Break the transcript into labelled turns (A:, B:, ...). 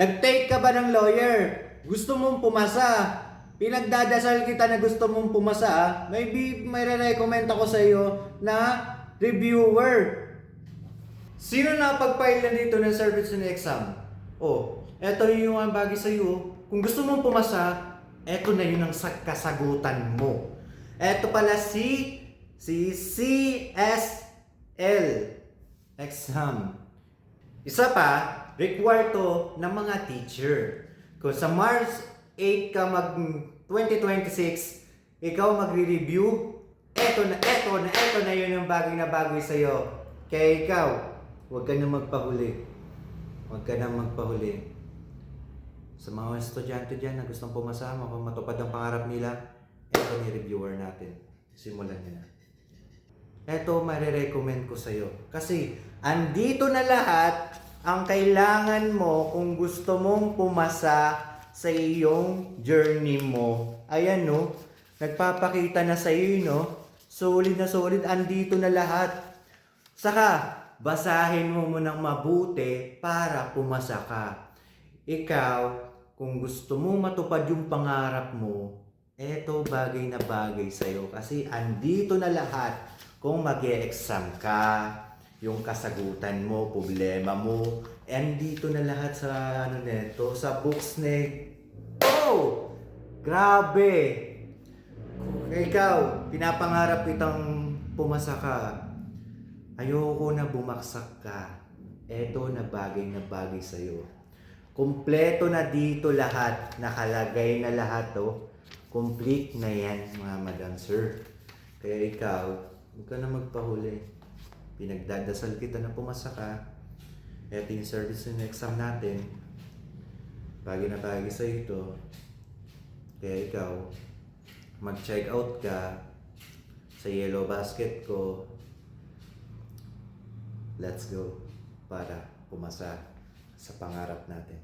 A: Nag-take ka ba ng lawyer? Gusto mong pumasa? Pinagdadasal kita na gusto mong pumasa ah. Maybe may re-recommend ako sa iyo na reviewer. Sino na pag-file na dito ng service and exam? Oh, eto yung mga bagay sa iyo. Kung gusto mong pumasa, eto na yun ang kasagutan mo. Eto pala si CSL exam. Isa pa, required to ng mga teacher. Kung sa March 8 ka 2026, ikaw magre-review, eto na yun ang bagay na bagay sa'yo. Kaya ikaw, huwag ka na magpahuli. Huwag ka na magpahuli. Sa mga estudyante dyan na gustong pumasa, matupad ang pangarap nila, eto ni reviewer natin. Simulan nyo na. Eto, marirecommend ko sa'yo. Kasi, andito na lahat ang kailangan mo kung gusto mong pumasa sa iyong journey mo. Ayan, no? Nagpapakita na sa iyo, no? Solid na solid. Andito na lahat. Saka, basahin mo munang mabuti para pumasa ka. Ikaw, kung gusto mong matupad yung pangarap mo, eto bagay na bagay sa'yo. Kasi andito na lahat kung mag-e-exam ka, yung kasagutan mo, problema mo, andito na lahat sa neto, sa books ni... Oh! Grabe! Kung ikaw, pinapangarap kitang pumasa ka, ayoko na bumaksak ka. Eto na bagay sa'yo. Kompleto na dito lahat, nakalagay na lahat oh. Complete na yan mga madam sir. Kaya ikaw, huwag ka na magpahuli. Pinagdadasal kita na pumasa ka. Ito yung service and exam natin. Bagay na bagay sa ito. Kaya ikaw, mag-check out ka sa yellow basket ko. Let's go para pumasa sa pangarap natin.